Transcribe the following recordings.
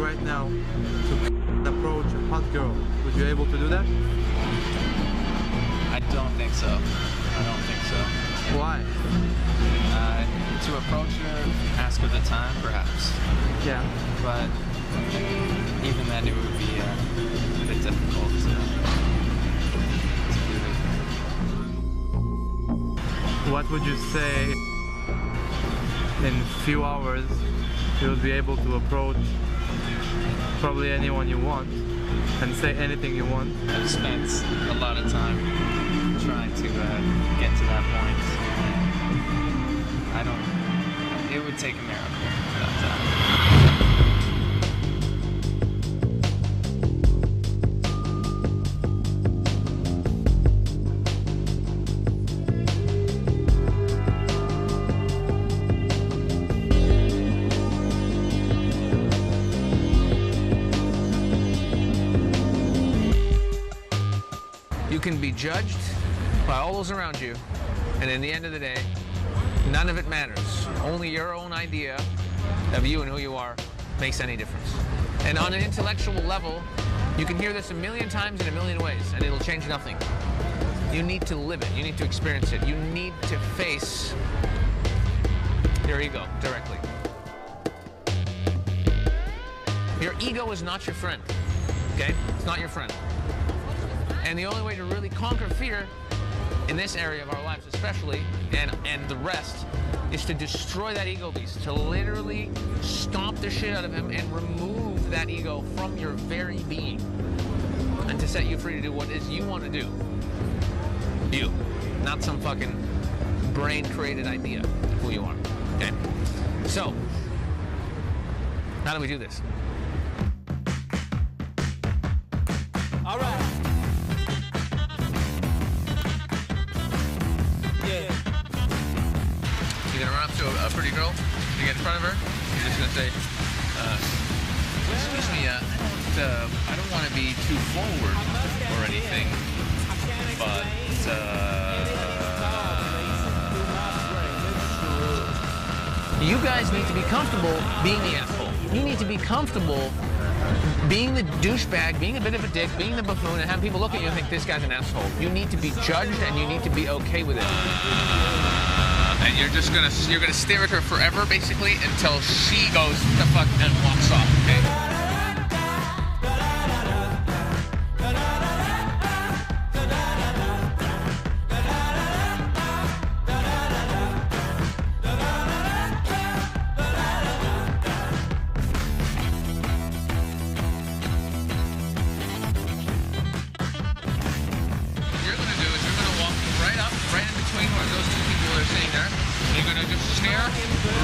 right now to approach a hot girl, would you be able to do that? I don't think so. I don't think so. Why? To approach her, ask her the time, perhaps. Yeah. But even then, it would be a bit difficult to do it. What would you say in a few hours you would be able to approach probably anyone you want and say anything you want? I've spent a lot of time trying to get to that point. It would take a miracle for that to happen. You can be judged by all those around you, and in the end of the day, none of it matters. Only your own idea of you and who you are makes any difference. And on an intellectual level, you can hear this a million times in a million ways, and it'll change nothing. You need to live it. You need to experience it. You need to face your ego directly. Your ego is not your friend, okay? It's not your friend. And the only way to really conquer fear in this area of our lives especially, and the rest, is to destroy that ego beast, to literally stomp the shit out of him and remove that ego from your very being, and to set you free to do what it is you want to do. You, not some fucking brain-created idea of who you are, okay? So, how do we do this? All right. You're gonna run up to a pretty girl, you get in front of her, you're just gonna say, excuse me, I don't want to be too forward or anything, but, you guys need to be comfortable being the asshole. You need to be comfortable being the douchebag, being a bit of a dick, being the buffoon, and have people look at you and think this guy's an asshole. You need to be judged, and you need to be okay with it. And you're gonna stare at her forever, basically, until she goes the fuck and walks off, okay?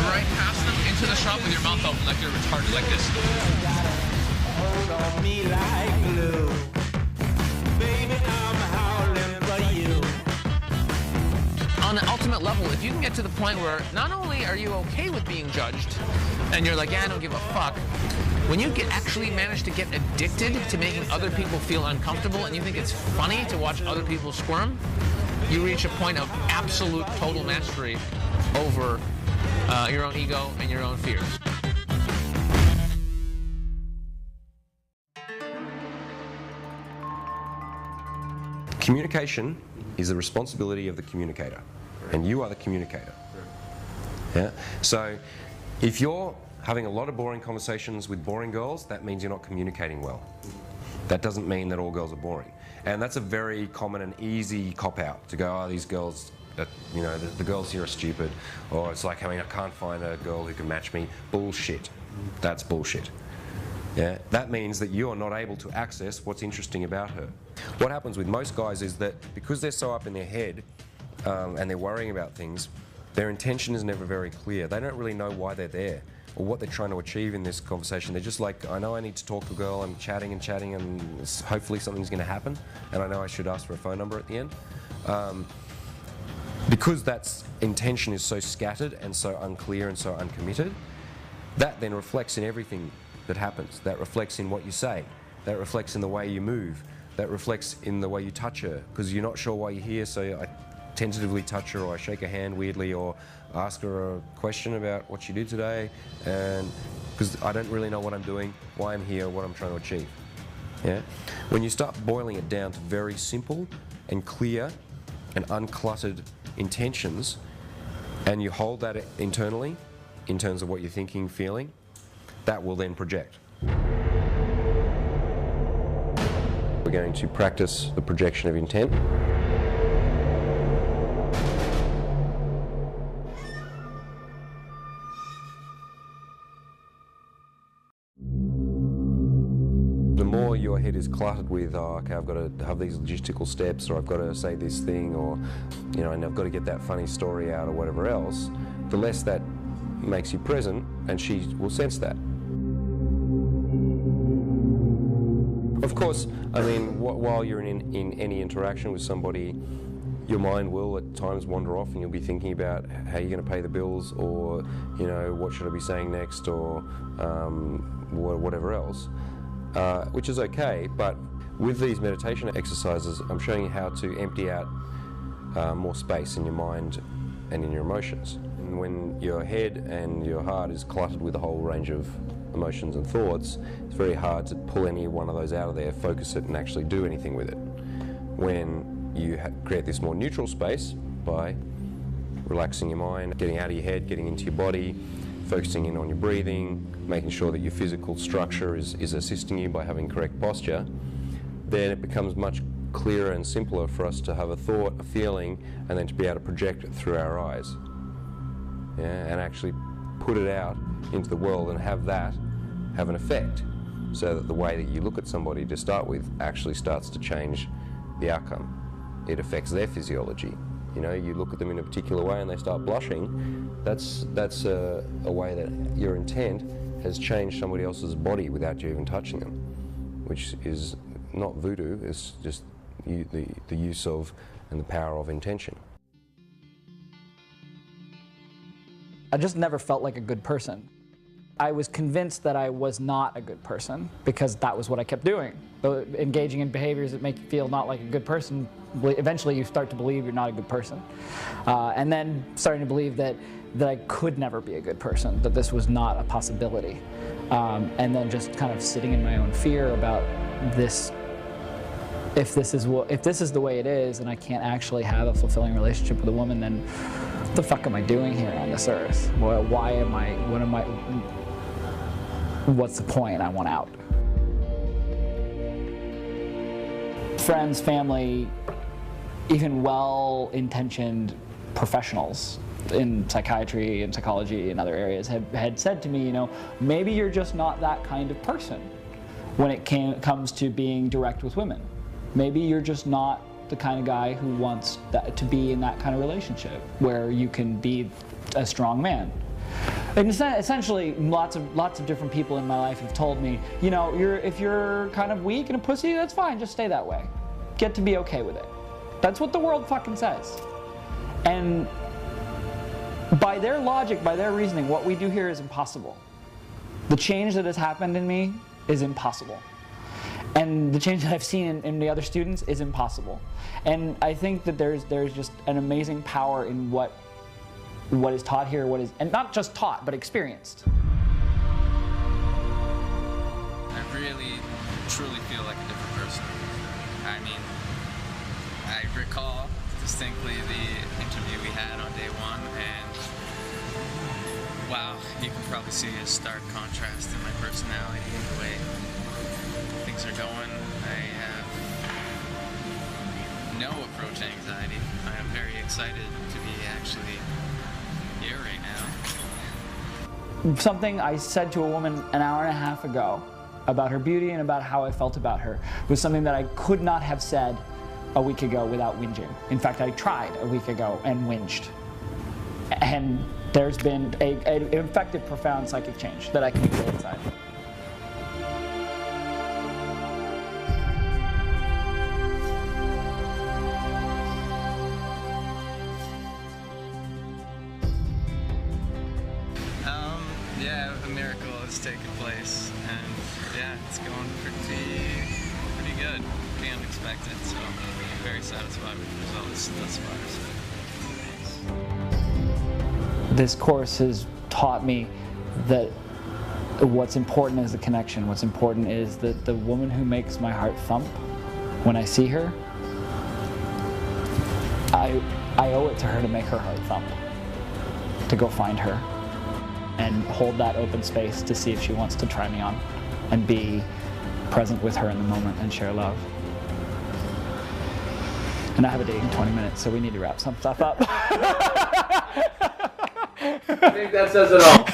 Right past them into the shop with your mouth open like you're retarded, like this. Hold on me like glue. Baby, I'm howling for you. On the ultimate level, if you can get to the point where not only are you okay with being judged, and you're like, yeah, I don't give a fuck, when you actually manage to get addicted to making other people feel uncomfortable, and you think it's funny to watch other people squirm, you reach a point of absolute total mastery over your own ego and your own fears. Communication is the responsibility of the communicator, and you are the communicator. Yeah. So, if you're having a lot of boring conversations with boring girls, that means you're not communicating well. That doesn't mean that all girls are boring, and that's a very common and easy cop-out to go, oh, these girls. You know, the girls here are stupid, or it's like, I mean, I can't find a girl who can match me. Bullshit. That's bullshit. Yeah, that means that you are not able to access what's interesting about her. What happens with most guys is that because they're so up in their head and they're worrying about things, their intention is never very clear. They don't really know why they're there or what they're trying to achieve in this conversation. They're just like, I know I need to talk to a girl, I'm chatting and chatting, and hopefully something's going to happen, and I know I should ask for a phone number at the end. Because that intention is so scattered and so unclear and so uncommitted, that then reflects in everything that happens. That reflects in what you say. That reflects in the way you move. That reflects in the way you touch her, because you're not sure why you're here, so I tentatively touch her, or I shake her hand weirdly, or ask her a question about what she did today, and because I don't really know what I'm doing, why I'm here, what I'm trying to achieve. Yeah? When you start boiling it down to very simple and clear and uncluttered intentions, and you hold that internally in terms of what you're thinking, feeling, that will then project. We're going to practice the projection of intent. The more your head is cluttered with, oh, okay, I've got to have these logistical steps, or I've got to say this thing, or, you know, and I've got to get that funny story out, or whatever else, the less that makes you present, and she will sense that. Of course, I mean, while you're in any interaction with somebody, your mind will at times wander off, and you'll be thinking about how you're going to pay the bills, or, you know, what should I be saying next, or whatever else. Which is okay, but with these meditation exercises, I'm showing you how to empty out more space in your mind and in your emotions. And when your head and your heart is cluttered with a whole range of emotions and thoughts, it's very hard to pull any one of those out of there, focus it, and actually do anything with it. When you create this more neutral space by relaxing your mind, getting out of your head, getting into your body, focusing in on your breathing, making sure that your physical structure is assisting you by having correct posture, then it becomes much clearer and simpler for us to have a thought, a feeling, and then to be able to project it through our eyes. Yeah, and actually put it out into the world and have that have an effect, so that the way that you look at somebody to start with actually starts to change the outcome. It affects their physiology. You know, you look at them in a particular way and they start blushing, that's a way that your intent has changed somebody else's body without you even touching them, which is not voodoo, it's just the use of and the power of intention. I just never felt like a good person. I was convinced that I was not a good person because that was what I kept doing. Engaging in behaviors that make you feel not like a good person, eventually you start to believe you're not a good person. And then starting to believe that I could never be a good person, that this was not a possibility. And then just kind of sitting in my own fear about this. If this is the way it is, and I can't actually have a fulfilling relationship with a woman, then what the fuck am I doing here on this earth? What's the point? I want out. Friends, family, even well-intentioned professionals in psychiatry and psychology and other areas had said to me, you know, maybe you're just not that kind of person when it comes to being direct with women. Maybe you're just not the kind of guy who wants to be in that kind of relationship where you can be a strong man. And essentially, lots of different people in my life have told me, you know, if you're kind of weak and a pussy, that's fine, just stay that way. Get to be okay with it. That's what the world fucking says. And by their logic, by their reasoning, what we do here is impossible. The change that has happened in me is impossible. And the change that I've seen in the other students is impossible. And I think that there's just an amazing power in what is taught here, and not just taught, but experienced. I really, truly feel like a different person. I mean, I recall distinctly the interview we had on day one, and wow, you can probably see a stark contrast in my personality, the way things are going. I have no approach anxiety. I am very excited to be actually here right now. Something I said to a woman an hour and a half ago about her beauty and about how I felt about her was something that I could not have said a week ago without whinging. In fact, I tried a week ago and whinged. And there's been an effective, profound psychic change that I can feel inside. Yeah, a miracle has taken place, and yeah, it's going pretty good, pretty unexpected, so I'm very satisfied with the results thus far. This course has taught me that what's important is the connection. What's important is that the woman who makes my heart thump when I see her, I owe it to her to make her heart thump, to go find her and hold that open space to see if she wants to try me on and be present with her in the moment and share love. And I have a date in 20 minutes, so we need to wrap some stuff up. I think that says it all.